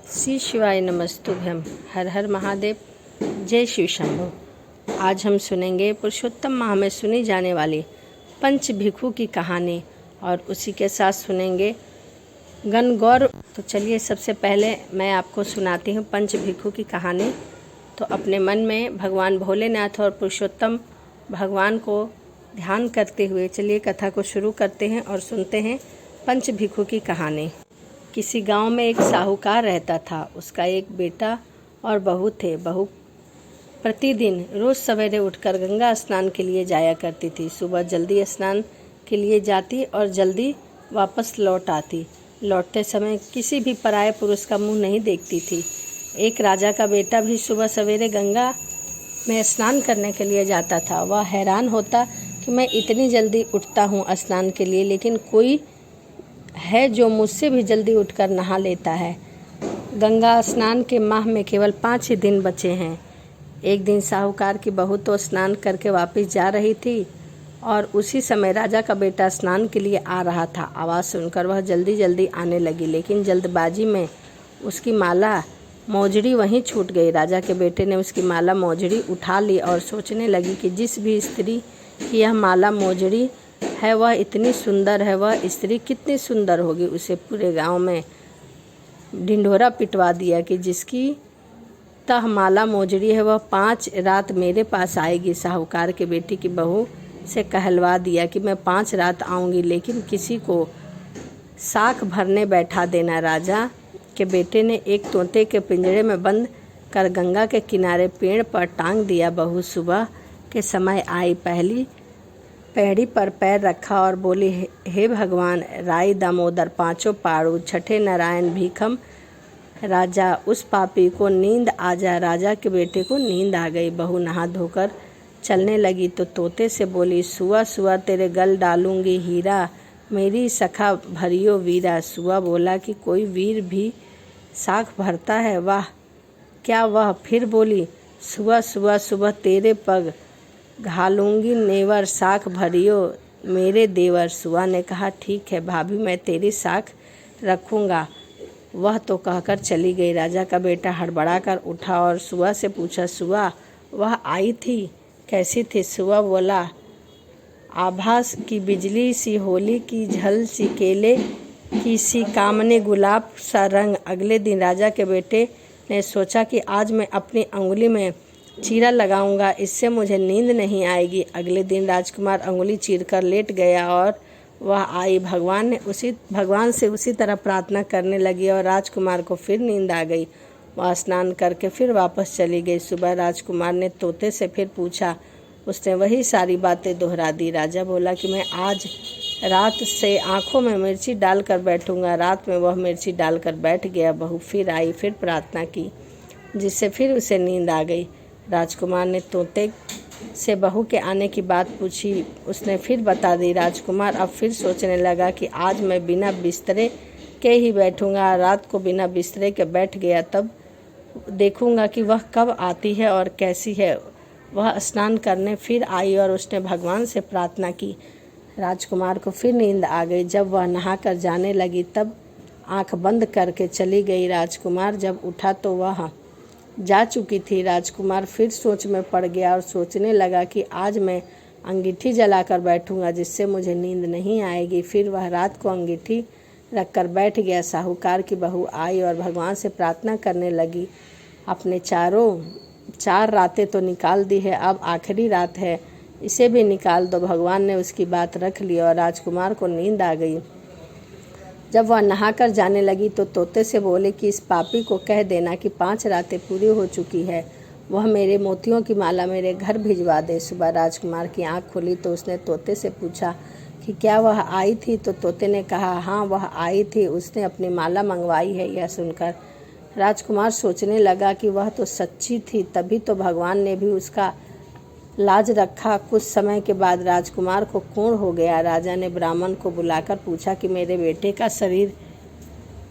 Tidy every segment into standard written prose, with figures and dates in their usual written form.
श्री शिवाय नमस्तुभ्यम। हर हर महादेव। जय शिव शंभो। आज हम सुनेंगे पुरुषोत्तम माह में सुनी जाने वाली पंच भिक्षु की कहानी और उसी के साथ सुनेंगे गणगौर। तो चलिए सबसे पहले मैं आपको सुनाती हूँ पंच भिक्षु की कहानी। तो अपने मन में भगवान भोलेनाथ और पुरुषोत्तम भगवान को ध्यान करते हुए चलिए कथा को शुरू करते हैं और सुनते हैं पंच भिक्षु की कहानी। किसी गांव में एक साहूकार रहता था। उसका एक बेटा और बहू थे। बहू प्रतिदिन रोज सवेरे उठकर गंगा स्नान के लिए जाया करती थी। सुबह जल्दी स्नान के लिए जाती और जल्दी वापस लौट आती। लौटते समय किसी भी पराये पुरुष का मुंह नहीं देखती थी। एक राजा का बेटा भी सुबह सवेरे गंगा में स्नान करने के लिए जाता था। वह हैरान होता कि मैं इतनी जल्दी उठता हूँ स्नान के लिए, लेकिन कोई है जो मुझसे भी जल्दी उठकर नहा लेता है। गंगा स्नान के माह में केवल 5 ही दिन बचे हैं। एक दिन साहूकार की बहू तो स्नान करके वापस जा रही थी और उसी समय राजा का बेटा स्नान के लिए आ रहा था। आवाज़ सुनकर वह जल्दी जल्दी आने लगी, लेकिन जल्दबाजी में उसकी माला मोजड़ी वहीं छूट गई। राजा के बेटे ने उसकी माला मोजड़ी उठा ली और सोचने लगी कि जिस भी स्त्री की यह माला मोजड़ी है वह इतनी सुंदर है, वह स्त्री कितनी सुंदर होगी। उसे पूरे गांव में ढिंढोरा पिटवा दिया कि जिसकी तह माला मोजड़ी है वह 5 रात मेरे पास आएगी। साहूकार के बेटी की बहू से कहलवा दिया कि मैं 5 रात आऊँगी, लेकिन किसी को साख भरने बैठा देना। राजा के बेटे ने एक तोते के पिंजरे में बंद कर गंगा के किनारे पेड़ पर टांग दिया। बहू सुबह के समय आई, पहली पैड़ी पर पैर रखा और बोली, हे भगवान, राई दामोदर, पांचों पाड़ू, छठे नारायण, भीखम राजा, उस पापी को नींद आ जा। राजा के बेटे को नींद आ गई। बहू नहा धोकर चलने लगी तो तोते से बोली, सुआ सुआ तेरे गल डालूंगी हीरा, मेरी सखा भरियो वीरा। सुआ बोला कि कोई वीर भी साख भरता है? वाह क्या वह। फिर बोली, सुआ सुआ सुबह तेरे पग घालूंगी नेवर, साख भरियो मेरे देवर। सुआ ने कहा, ठीक है भाभी, मैं तेरी साख रखूंगा। वह तो कहकर चली गई। राजा का बेटा हड़बड़ा कर उठा और सुआ से पूछा, सुआ वह आई थी, कैसी थी? सुआ बोला, आभास की बिजली सी, होली की झल सी, केले की सी, कामने गुलाब सा रंग। अगले दिन राजा के बेटे ने सोचा कि आज मैं अपनी अंगुली में चीरा लगाऊंगा, इससे मुझे नींद नहीं आएगी। अगले दिन राजकुमार अंगुली चीरकर लेट गया और वह आई। भगवान से उसी तरह प्रार्थना करने लगी और राजकुमार को फिर नींद आ गई। वह स्नान करके फिर वापस चली गई। सुबह राजकुमार ने तोते से फिर पूछा। उसने वही सारी बातें दोहरा दी। राजा बोला कि मैं आज रात से आँखों में मिर्ची डालकर बैठूंगा। रात में वह मिर्ची डालकर बैठ गया। बहू फिर आई, फिर प्रार्थना की, जिससे फिर उसे नींद आ गई। राजकुमार ने तोते से बहू के आने की बात पूछी। उसने फिर बता दी। राजकुमार अब फिर सोचने लगा कि आज मैं बिना बिस्तरे के ही बैठूंगा। रात को बिना बिस्तरे के बैठ गया, तब देखूंगा कि वह कब आती है और कैसी है। वह स्नान करने फिर आई और उसने भगवान से प्रार्थना की। राजकुमार को फिर नींद आ गई। जब वह नहाकर जाने लगी तब आंख बंद करके चली गई। राजकुमार जब उठा तो वह जा चुकी थी। राजकुमार फिर सोच में पड़ गया और सोचने लगा कि आज मैं अंगीठी जलाकर बैठूंगा, जिससे मुझे नींद नहीं आएगी। फिर वह रात को अंगीठी रखकर बैठ गया। साहूकार की बहू आई और भगवान से प्रार्थना करने लगी, अपने 4 रातें तो निकाल दी है, अब आखिरी रात है, इसे भी निकाल दो। भगवान ने उसकी बात रख ली और राजकुमार को नींद आ गई। जब वह नहाकर जाने लगी तो तोते से बोले कि इस पापी को कह देना कि 5 रातें पूरी हो चुकी है, वह मेरे मोतियों की माला मेरे घर भिजवा दे। सुबह राजकुमार की आंख खुली तो उसने तोते से पूछा कि क्या वह आई थी? तो तोते ने कहा, हाँ वह आई थी, उसने अपनी माला मंगवाई है। यह सुनकर राजकुमार सोचने लगा कि वह तो सच्ची थी, तभी तो भगवान ने भी उसका लाज रखा। कुछ समय के बाद राजकुमार को खून हो गया। राजा ने ब्राह्मण को बुलाकर पूछा कि मेरे बेटे का शरीर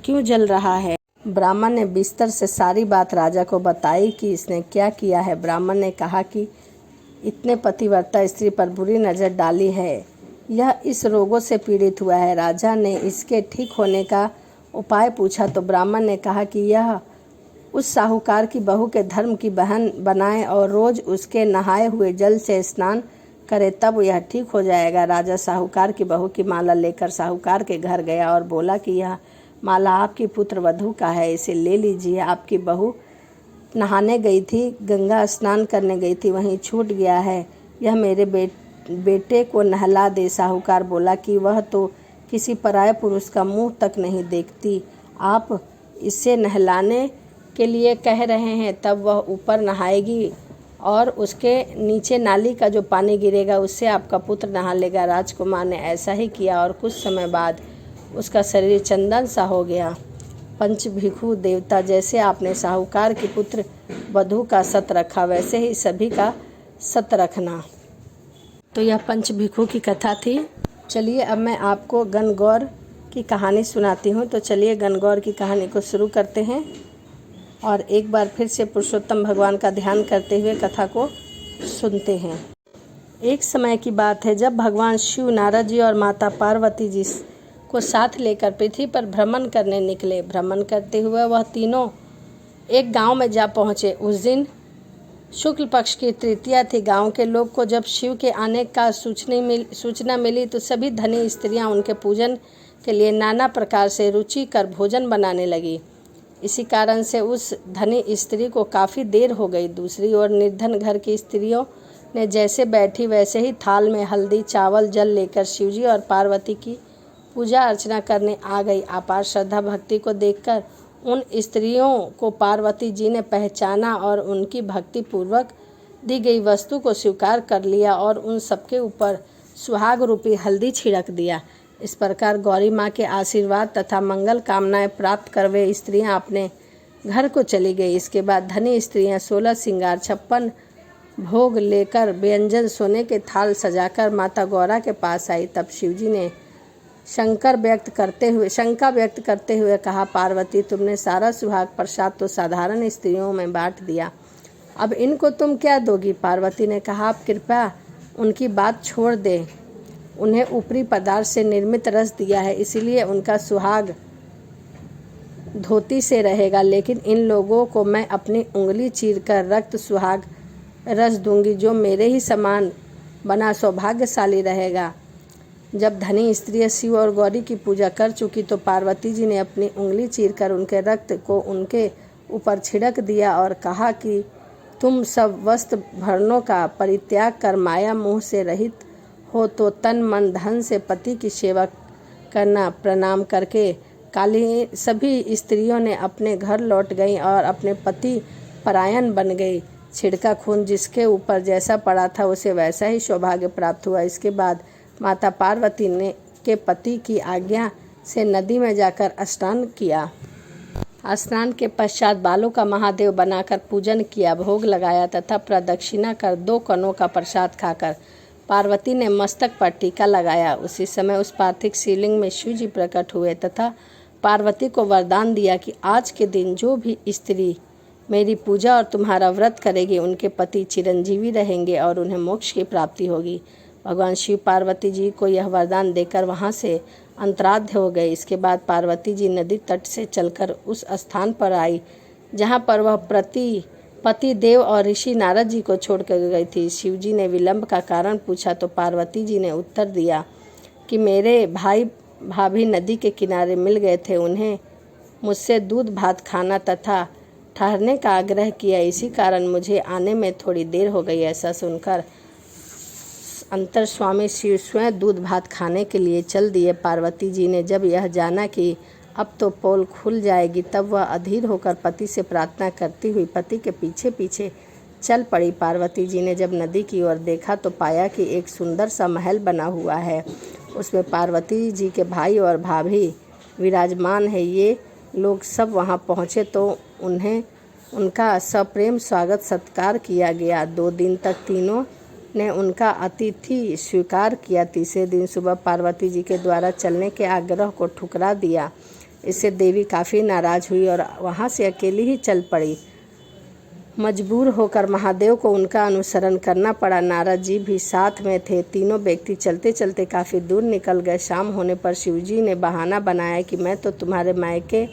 क्यों जल रहा है? ब्राह्मण ने बिस्तर से सारी बात राजा को बताई कि इसने क्या किया है। ब्राह्मण ने कहा कि इतने पतिव्रता स्त्री पर बुरी नज़र डाली है, यह इस रोगों से पीड़ित हुआ है। राजा ने इसके ठीक होने का उपाय पूछा तो ब्राह्मण ने कहा कि यह उस साहूकार की बहू के धर्म की बहन बनाए और रोज उसके नहाए हुए जल से स्नान करे, तब यह ठीक हो जाएगा। राजा साहूकार की बहू की माला लेकर साहूकार के घर गया और बोला कि यह माला आपकी पुत्र वधू का है, इसे ले लीजिए। आपकी बहू नहाने गई थी, गंगा स्नान करने गई थी, वहीं छूट गया है, यह मेरे बेटे को नहला दे। साहूकार बोला कि वह तो किसी पराये पुरुष का मुंह तक नहीं देखती, आप इसे नहलाने के लिए कह रहे हैं, तब वह ऊपर नहाएगी और उसके नीचे नाली का जो पानी गिरेगा उससे आपका पुत्र नहा लेगा। राजकुमार ने ऐसा ही किया और कुछ समय बाद उसका शरीर चंदन सा हो गया। पंच भिखु देवता, जैसे आपने साहूकार की पुत्र वधू का सत रखा, वैसे ही सभी का सत रखना। तो यह पंच भिखु की कथा थी। चलिए अब मैं आपको गणगौर की कहानी सुनाती हूँ। तो चलिए गणगौर की कहानी को शुरू करते हैं और एक बार फिर से पुरुषोत्तम भगवान का ध्यान करते हुए कथा को सुनते हैं। एक समय की बात है जब भगवान शिव नारद जी और माता पार्वती जी को साथ लेकर पृथ्वी पर भ्रमण करने निकले। भ्रमण करते हुए वह तीनों एक गांव में जा पहुँचे। उस दिन शुक्ल पक्ष की तृतीया थी। गांव के लोग को जब शिव के आने का सूचना मिली तो सभी धनी स्त्रियां उनके पूजन के लिए नाना प्रकार से रुचिकर भोजन बनाने लगी। इसी कारण से उस धनी स्त्री को काफ़ी देर हो गई। दूसरी ओर निर्धन घर की स्त्रियों ने जैसे बैठी वैसे ही थाल में हल्दी चावल जल लेकर शिवजी और पार्वती की पूजा अर्चना करने आ गई। अपार श्रद्धा भक्ति को देखकर उन स्त्रियों को पार्वती जी ने पहचाना और उनकी भक्ति पूर्वक दी गई वस्तु को स्वीकार कर लिया और उन सबके ऊपर सुहाग रूपी हल्दी छिड़क दिया। इस प्रकार गौरी माँ के आशीर्वाद तथा मंगल कामनाएं प्राप्त कर वे स्त्रियाँ अपने घर को चली गई। इसके बाद धनी स्त्रियाँ 16 श्रृंगार 56 भोग लेकर व्यंजन सोने के थाल सजाकर माता गौरा के पास आई। तब शिवजी ने शंका व्यक्त करते हुए कहा, पार्वती तुमने सारा सुहाग प्रसाद तो साधारण स्त्रियों में बांट दिया, अब इनको तुम क्या दोगी? पार्वती ने कहा, आप कृपया उनकी बात छोड़ दें। उन्हें ऊपरी पदार्थ से निर्मित रस दिया है, इसीलिए उनका सुहाग धोती से रहेगा, लेकिन इन लोगों को मैं अपनी उंगली चीरकर रक्त सुहाग रस दूंगी, जो मेरे ही समान बना सौभाग्यशाली रहेगा। जब धनी स्त्रियाँ शिव और गौरी की पूजा कर चुकी तो पार्वती जी ने अपनी उंगली चीरकर उनके रक्त को उनके ऊपर छिड़क दिया और कहा कि तुम सब वस्त्र भरणों का परित्याग कर माया मोह से रहित हो तो तन मन धन से पति की सेवा करना। प्रणाम करके काली सभी स्त्रियों ने अपने घर लौट गईं और अपने पति परायण बन गई। छिड़का खून जिसके ऊपर जैसा पड़ा था उसे वैसा ही सौभाग्य प्राप्त हुआ। इसके बाद माता पार्वती ने के पति की आज्ञा से नदी में जाकर स्नान किया। स्नान के पश्चात बालों का महादेव बनाकर पूजन किया, भोग लगाया तथा प्रदक्षिणा कर 2 कणों का प्रसाद खाकर पार्वती ने मस्तक पर टीका लगाया। उसी समय उस पार्थिव शिवलिंग में शिव जी प्रकट हुए तथा पार्वती को वरदान दिया कि आज के दिन जो भी स्त्री मेरी पूजा और तुम्हारा व्रत करेगी उनके पति चिरंजीवी रहेंगे और उन्हें मोक्ष की प्राप्ति होगी। भगवान शिव पार्वती जी को यह वरदान देकर वहाँ से अंतराध्य हो गए। इसके बाद पार्वती जी नदी तट से चलकर उस स्थान पर आई जहाँ पर वह पति देव और ऋषि नारद जी को छोड़कर गई थी। शिव जी ने विलंब का कारण पूछा तो पार्वती जी ने उत्तर दिया कि मेरे भाई भाभी नदी के किनारे मिल गए थे, उन्हें मुझसे दूध भात खाना तथा ठहरने का आग्रह किया, इसी कारण मुझे आने में थोड़ी देर हो गई। ऐसा सुनकर अंतर स्वामी शिव स्वयं दूध भात खाने के लिए चल दिए। पार्वती जी ने जब यह जाना कि अब तो पोल खुल जाएगी, तब वह अधीर होकर पति से प्रार्थना करती हुई पति के पीछे पीछे चल पड़ी। पार्वती जी ने जब नदी की ओर देखा तो पाया कि एक सुंदर सा महल बना हुआ है, उसमें पार्वती जी के भाई और भाभी विराजमान है। ये लोग सब वहाँ पहुँचे तो उनका सप्रेम स्वागत सत्कार किया गया। 2 दिन तक तीनों ने उनका अतिथि स्वीकार किया। तीसरे दिन सुबह पार्वती जी के द्वारा चलने के आग्रह को ठुकरा दिया। इससे देवी काफ़ी नाराज हुई और वहाँ से अकेली ही चल पड़ी। मजबूर होकर महादेव को उनका अनुसरण करना पड़ा। नारद जी भी साथ में थे। तीनों व्यक्ति चलते चलते काफ़ी दूर निकल गए। शाम होने पर शिवजी ने बहाना बनाया कि मैं तो तुम्हारे मायके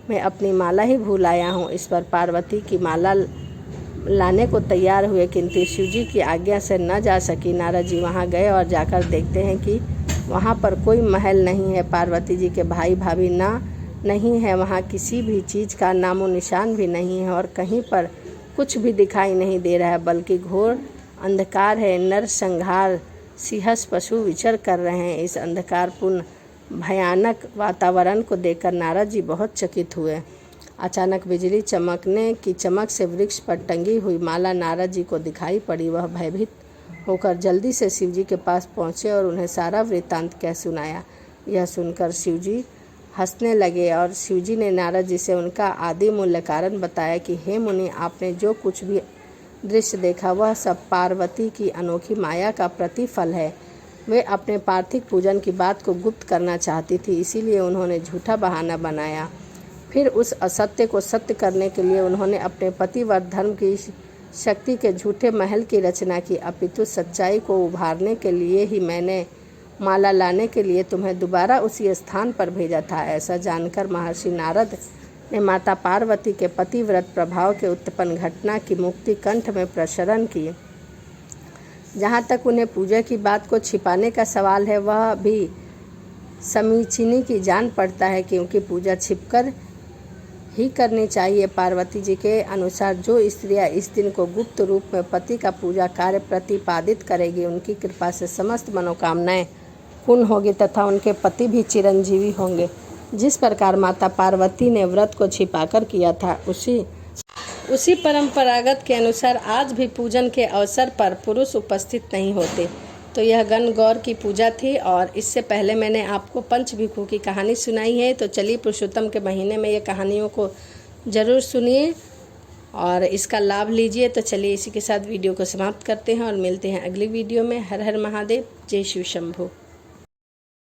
में अपनी माला ही भूल आया हूँ। इस पर पार्वती की माला लाने को तैयार हुए, किंतु शिवजी की आज्ञा से न जा सकी। नारद जी वहाँ गए और जाकर देखते हैं कि वहाँ पर कोई महल नहीं है, पार्वती जी के भाई भाभी नहीं है, वहाँ किसी भी चीज़ का नामो निशान भी नहीं है और कहीं पर कुछ भी दिखाई नहीं दे रहा है, बल्कि घोर अंधकार है। नरसंहार सिंहस्थ पशु विचर कर रहे हैं। इस अंधकारपूर्ण भयानक वातावरण को देखकर नारद जी बहुत चकित हुए। अचानक बिजली चमकने की चमक से वृक्ष पर टंगी हुई माला नारद जी को दिखाई पड़ी। वह भयभीत होकर जल्दी से शिवजी के पास पहुँचे और उन्हें सारा वृत्तांत कह सुनाया। यह सुनकर शिवजी हंसने लगे और शिवजी ने नारद जी से उनका आदि मूल्य कारण बताया कि हे मुनि, आपने जो कुछ भी दृश्य देखा वह सब पार्वती की अनोखी माया का प्रतिफल है। वे अपने पार्थिव पूजन की बात को गुप्त करना चाहती थी, इसीलिए उन्होंने झूठा बहाना बनाया। फिर उस असत्य को सत्य करने के लिए उन्होंने अपने पतिव्रत धर्म की शक्ति के झूठे महल की रचना की, अपितु सच्चाई को उभारने के लिए ही मैंने माला लाने के लिए तुम्हें दोबारा उसी स्थान पर भेजा था। ऐसा जानकर महर्षि नारद ने माता पार्वती के पतिव्रत प्रभाव के उत्पन्न घटना की मुक्ति कंठ में प्रसरण की। जहाँ तक उन्हें पूजा की बात को छिपाने का सवाल है, वह भी समीचीनी की जान पड़ता है, क्योंकि पूजा छिपकर ही करनी चाहिए। पार्वती जी के अनुसार जो स्त्रियां इस दिन को गुप्त रूप में पति का पूजा कार्य प्रतिपादित करेगी, उनकी कृपा से समस्त मनोकामनाएं पूर्ण होगी तथा उनके पति भी चिरंजीवी होंगे। जिस प्रकार माता पार्वती ने व्रत को छिपाकर किया था, उसी परंपरागत के अनुसार आज भी पूजन के अवसर पर पुरुष उपस्थित नहीं होते। तो यह गण गौर की पूजा थी और इससे पहले मैंने आपको पंचभिक्षु की कहानी सुनाई है। तो चलिए, पुरुषोत्तम के महीने में ये कहानियों को ज़रूर सुनिए और इसका लाभ लीजिए। तो चलिए, इसी के साथ वीडियो को समाप्त करते हैं और मिलते हैं अगली वीडियो में। हर हर महादेव, जय शिव शंभो।